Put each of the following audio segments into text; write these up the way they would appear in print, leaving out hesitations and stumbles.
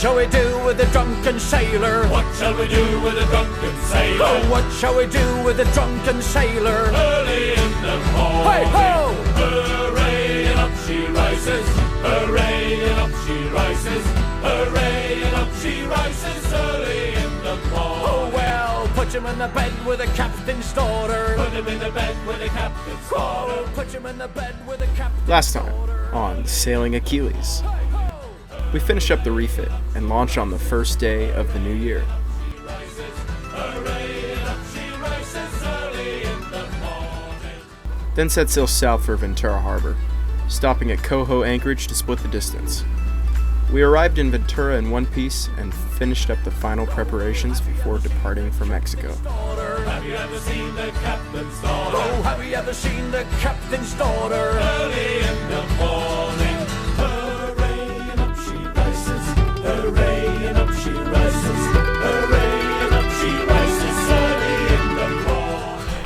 shall we do with the drunken sailor? What shall we do with a drunken sailor? Oh, what shall we do with the drunken sailor? Early in the morning, Hey ho! hooray, and up she rises. Hooray, and up she rises. Hooray, and up she rises early in the morning. Oh well, put him in the bed with the captain's daughter. Put him in the bed with the captain's daughter. Oh, put him in the bed with the captain's Last time daughter. on Sailing Achilles, we finish up the refit and launch on the first day of the new year. Then set sail south for Ventura Harbor, stopping at Coho Anchorage to split the distance. We arrived in Ventura in one piece and finished up the final preparations before departing for Mexico. Have you ever seen the captain's daughter? Oh, have you ever seen the captain's daughter? Early in the morning, hooray, and up she rises. Hooray, and up she rises. Hooray, and up she rises early in the morning.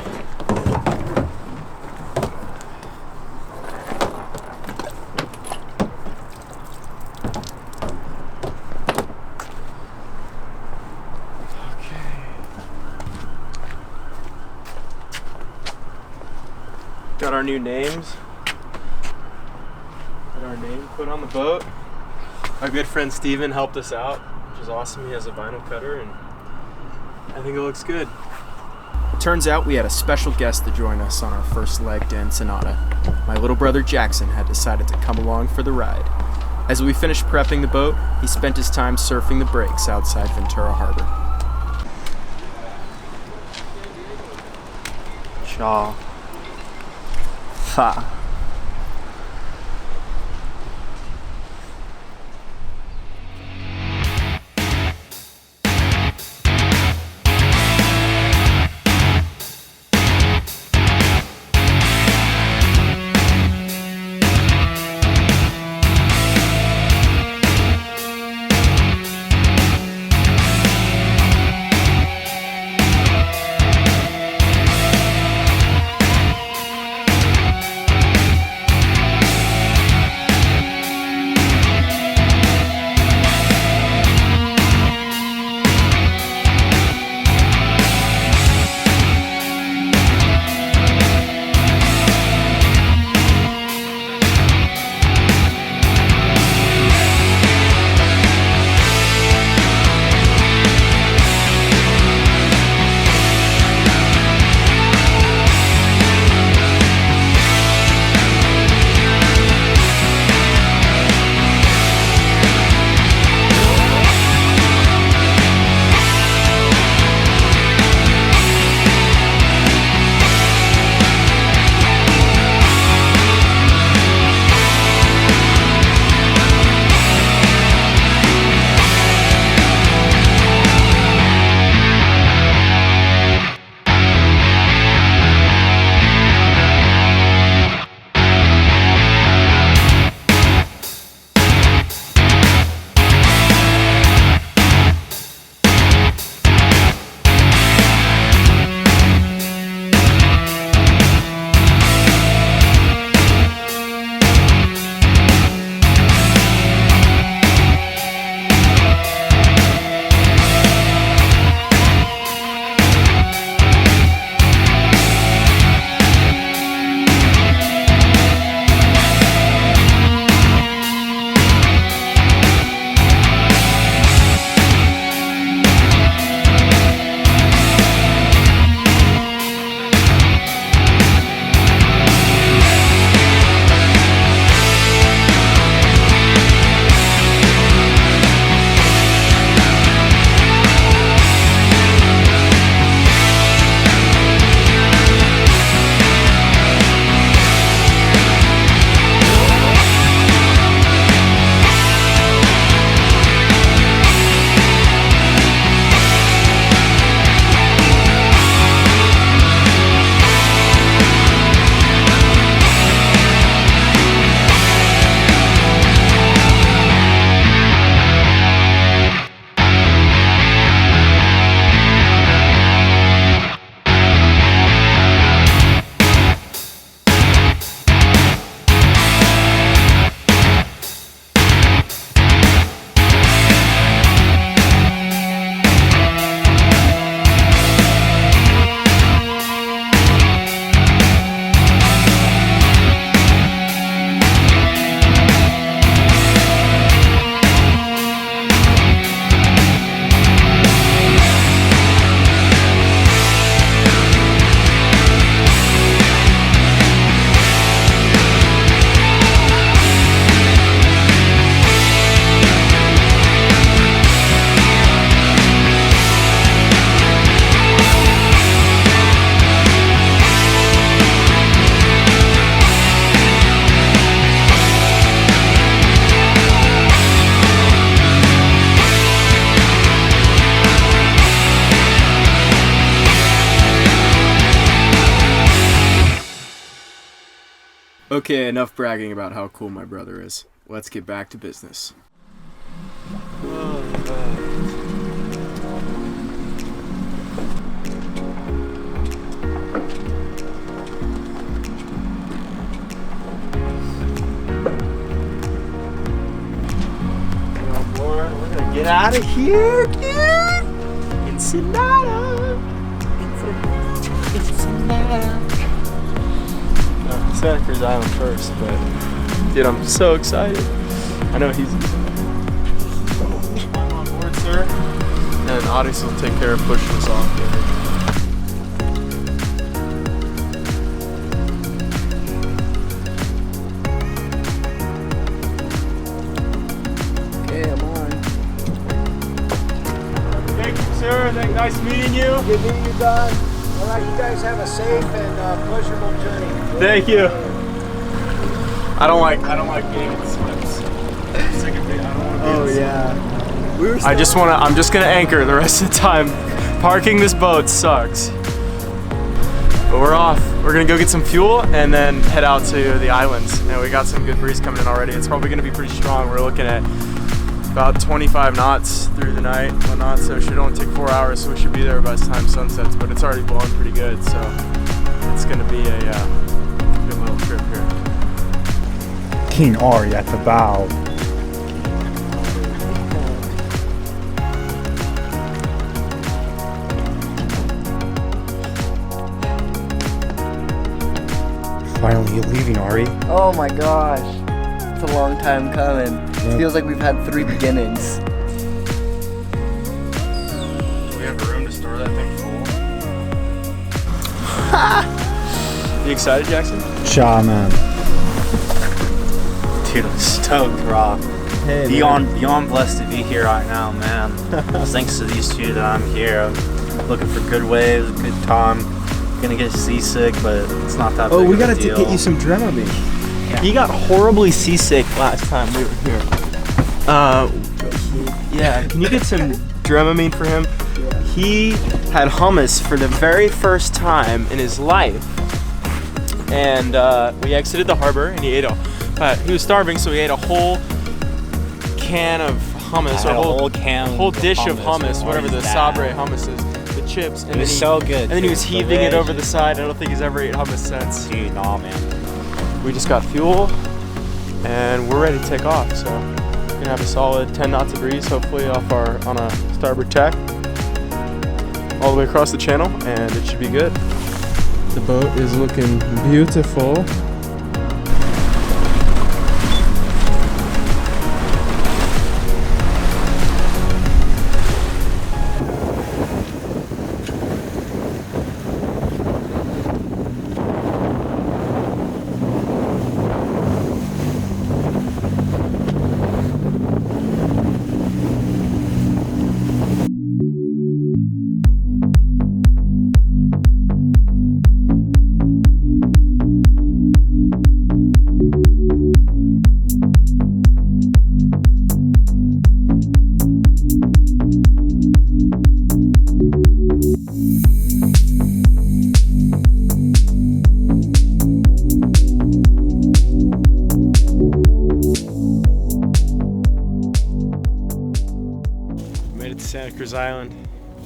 Got our new names. Got our name put on the boat. Our good friend Steven helped us out, which is awesome. He has a vinyl cutter and I think it looks good. Turns out we had a special guest to join us on our first leg to Ensenada. My little brother Jackson had decided to come along for the ride. As we finished prepping the boat, he spent his time surfing the breaks outside Ventura Harbor. Shaw. Ha. Okay, enough bragging about how cool my brother is. Let's get back to business. We're gonna get out of here, dude! Ensenada! No, Santa Cruz Island first, but dude, I'm so excited. I know he's on board, sir. And Odyssey will take care of pushing us off there. Nice meeting you. Good meeting you, Don. All right, you guys have a safe and pleasurable journey. Thank you. I don't like being in slips. I'm sick of being. I don't want to be in slips. Yeah. I'm just gonna anchor the rest of the time. Parking this boat sucks. But we're off. We're gonna go get some fuel and then head out to the islands. And we got some good breeze coming in already. It's probably gonna be pretty strong. We're looking at about 25 knots through the night, whatnot, so it should only take 4 hours, so we should be there by the time sun sets, but it's already blowing pretty good, so it's gonna be a good little trip here. King Ari at the bow. Finally, you're leaving, Ari. Oh my gosh. It's a long time coming. It feels like we've had 3 beginnings. Do we have room to store that thing full? You excited, Jackson? Cha, man. Dude, I'm stoked, Rob. Hey, beyond blessed to be here right now, man. Thanks to these two that I'm here. I'm looking for good waves, good time. Gonna get seasick, but it's not that big Oh, we of a gotta deal. get you some Dramamine. He got horribly seasick last time we were here. Yeah, can you get some Dramamine for him? He had hummus for the very first time in his life. And we exited the harbor and he ate he was starving, so he ate a whole can of hummus, I had or a whole dish of hummus, whatever the Sabre hummus is, the chips. And It was so good. And then he was too. heaving it over the side. I don't think he's ever ate hummus since. Dude, nah, man. We just got fuel and we're ready to take off. So we're gonna have a solid 10 knots of breeze, hopefully on a starboard tack, all the way across the channel, and it should be good. The boat is looking beautiful. Santa Cruz Island.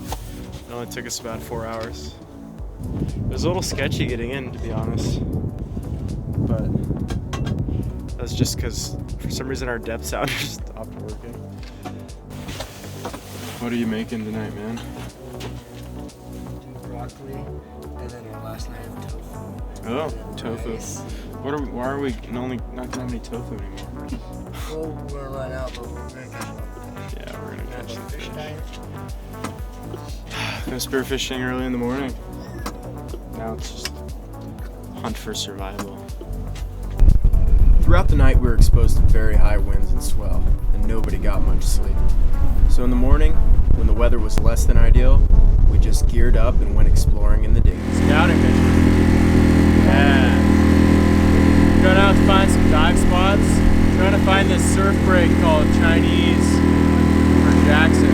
It only took us about 4 hours. It was a little sketchy getting in, to be honest, but that's just because for some reason our depth sounder stopped working. What are you making tonight, man? Broccoli, and then our last night of tofu. Oh, tofu. Rice. Why are we not gonna have any tofu anymore? Well, we're gonna run out, but we're gonna catch one. Yeah, we're gonna catch some fish. diet. Go spearfishing early in the morning. Now it's just hunt for survival. Throughout the night, we were exposed to very high winds and swell, and nobody got much sleep. So in the morning, when the weather was less than ideal, we just geared up and went exploring in the diggings. Scouting mission. Yeah. Going out to find some dive spots. Trying to find this surf break called Chinese for Jackson.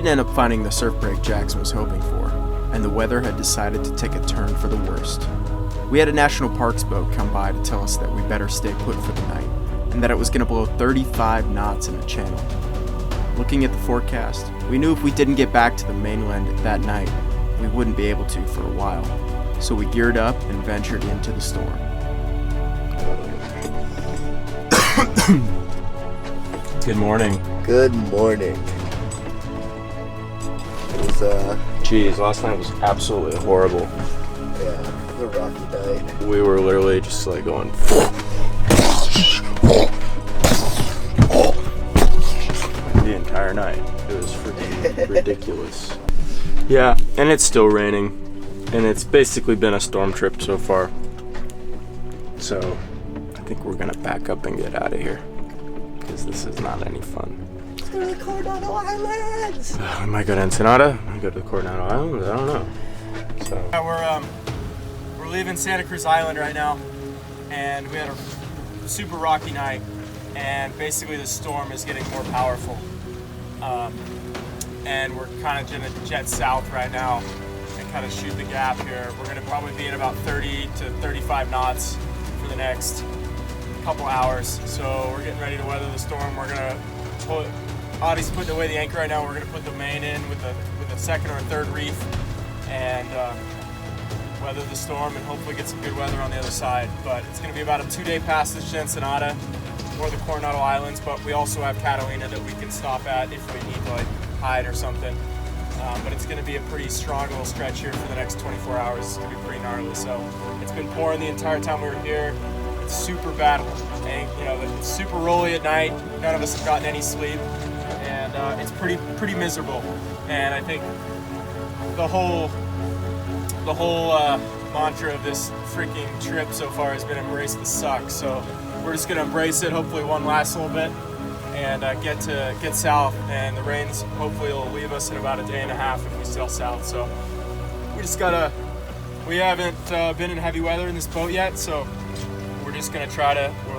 didn't end up finding the surf break Jackson was hoping for, and the weather had decided to take a turn for the worst. We had a national parks boat come by to tell us that we better stay put for the night, and that it was going to blow 35 knots in the channel. Looking at the forecast, we knew if we didn't get back to the mainland that night, we wouldn't be able to for a while, so we geared up and ventured into the storm. Good morning. Good morning. It was, Jeez, last night was absolutely horrible. yeah, the rocky night. We were literally just like going the entire night. It was freaking ridiculous. Yeah, and it's still raining, and it's basically been a storm trip so far. So I think we're gonna back up and get out of here, because this is not any fun. Let's go to the Coronado Islands! We might go to Ensenada, we might go to the Coronado Islands, I don't know. So we're leaving Santa Cruz Island right now, and we had a super rocky night, and basically the storm is getting more powerful. And we're kind of gonna jet south right now and kind of shoot the gap here. We're gonna probably be at about 30 to 35 knots for the next couple hours. So we're getting ready to weather the storm. We're gonna put, Audie's putting away the anchor right now. We're gonna put the main in with a second or a third reef and weather the storm and hopefully get some good weather on the other side. But it's gonna be about a 2-day passage to Ensenada or the Coronado Islands, but we also have Catalina that we can stop at if we need to like hide or something. But it's going to be a pretty strong little stretch here for the next 24 hours. It's going to be pretty gnarly. So it's been pouring the entire time we were here. It's super bad, and it's super rolly at night. None of us have gotten any sleep, and it's pretty miserable. And I think the whole mantra of this freaking trip so far has been embrace the suck. So we're just going to embrace it. Hopefully one lasts a little bit. And get south, and the rains hopefully will leave us in about a day and a half if we sail south. So we haven't been in heavy weather in this boat yet, so we're just gonna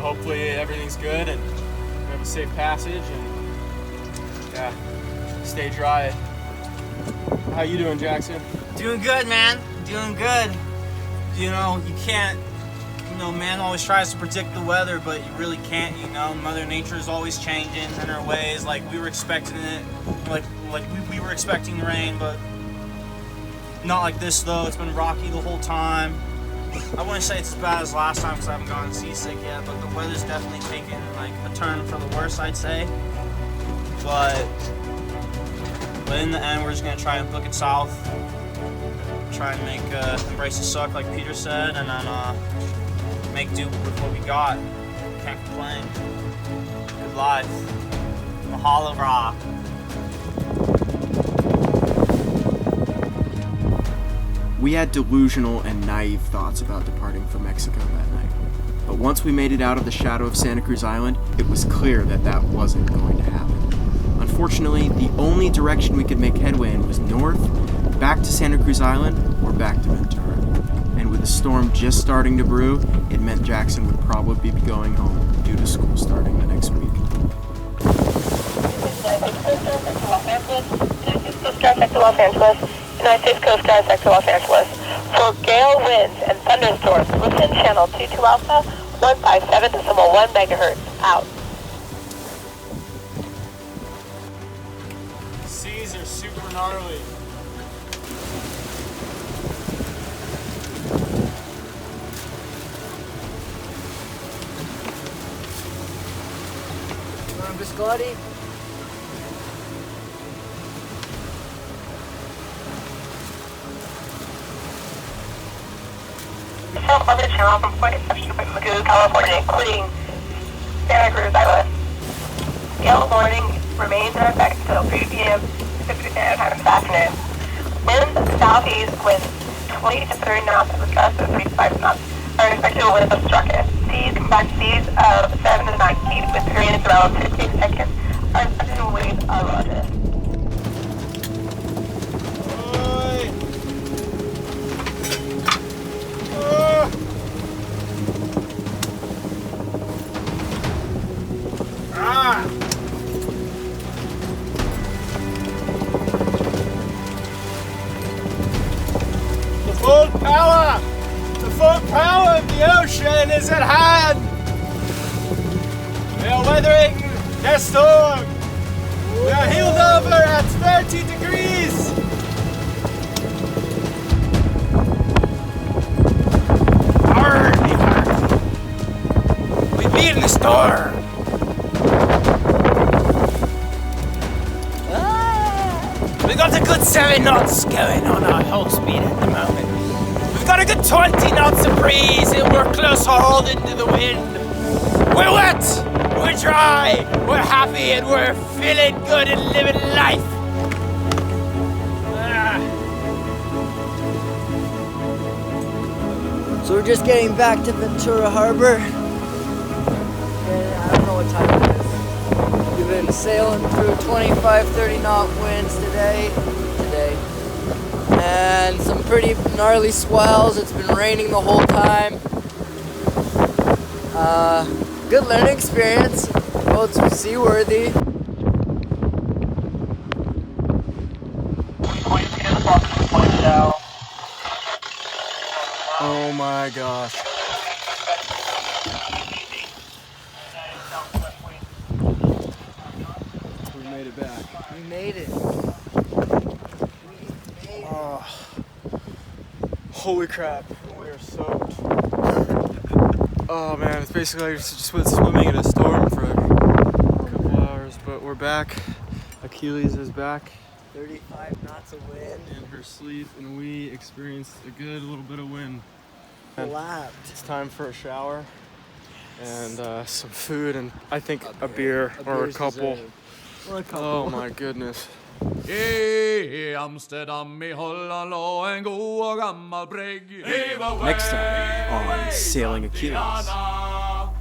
hopefully everything's good and we have a safe passage and yeah, stay dry. How you doing, Jackson? Doing good, man. Doing good. You can't. Man always tries to predict the weather, but you really can't, Mother Nature is always changing in her ways. Like, we were expecting it, we were expecting rain, but not like this, though. It's been rocky the whole time. I wouldn't say it's as bad as last time because I haven't gotten seasick yet, but the weather's definitely taken, like, a turn for the worse, I'd say. But in the end, we're just going to try and book it south. Try and embrace the suck, like Peter said, and then, make do with what we got. Can't complain. Good life. Mahalo Ra. We had delusional and naive thoughts about departing for Mexico that night. But once we made it out of the shadow of Santa Cruz Island, it was clear that wasn't going to happen. Unfortunately, the only direction we could make headway in was north, back to Santa Cruz Island, or back to Ventura. And with the storm just starting to brew, it meant Jackson would probably be going home due to school starting the next week. United States Coast Guard, sector Los Angeles. United States Coast Guard, sector Los Angeles. For gale winds and thunderstorms, listen channel 22 Alpha, 157.1 megahertz. Out. Seas are super gnarly. Biscotti? Orbit channel from point exception to Point Magoo, California, including Santa Cruz Island. Gale warning remains in effect until 3 p.m. Pacific Standard Time this afternoon. Winds southeast with 20 to 30 knots with gusts of 3 to 5 knots are expected to wind obstructed. Seas, combined seas of 7 to 9 feet with periods around 15 seconds are expected to waves are larger. is at hand! We are weathering the storm! We are heeled over at 30 degrees! We beat in the storm! We got a good 7 knots going on our whole speed at the moment. We've got a good 20 knots of breeze and we're close hauled into the wind. We're wet, we're dry, we're happy and we're feeling good and living life. So we're just getting back to Ventura Harbor. And I don't know what time it is. We've been sailing through 25, 30 knot winds today. And some pretty gnarly swells. It's been raining the whole time. Good learning experience. Boats were seaworthy. Oh my gosh. We made it back. We made it. Oh. Holy crap, we are soaked. Oh man, it's basically like just went swimming in a storm for a couple hours, but we're back. Achilles is back 35 knots of wind. in her sleep, and we experienced a good little bit of wind. Lapped. It's time for a shower and some food, and I think a beer or a couple. Oh my goodness. I Amsterdam I Holland lå en god og gammel brygg. Next time on Sailing Achilles,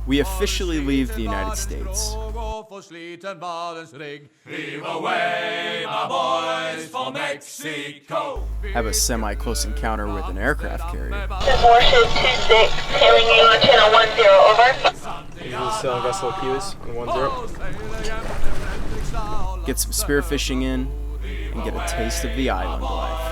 we officially leave the United States. Heave away, my boys, for Mexico. Have a semi-close encounter with an aircraft carrier. This is Warship 26, hailing you on channel 10, over. This is Sailing Vessel Achilles on 10. Get some spearfishing in and get a taste of the island life.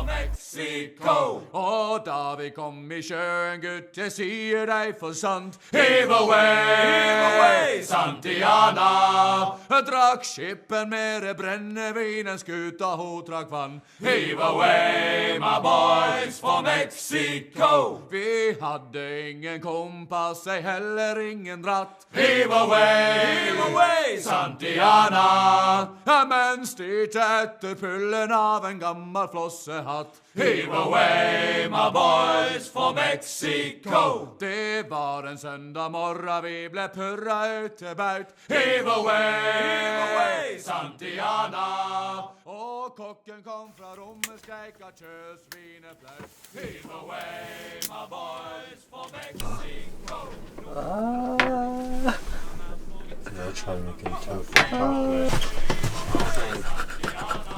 Mexico. Og da vi kom I sjøen, gutt, jeg sier deg for sant. Heave away, Santiana. Drakk skippen mere brennevin enn skuta ho trakk vann. Heave away, my boys, for Mexico. Vi hadde ingen kompass, ei heller ingen dratt. Heave away, Santiana. Men styrte etter pullen av en gammel flossehatt. Heave away, my boys, for Mexico. Det var en søndag morgen, vi ble purra ut til baut. Heave away, Santiana. Og kokken kom fra rommet, skreik at kjøsvinet flaut. Heave away, my boys, for Mexico.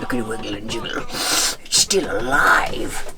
Look at it wiggle and jiggle. It's still alive.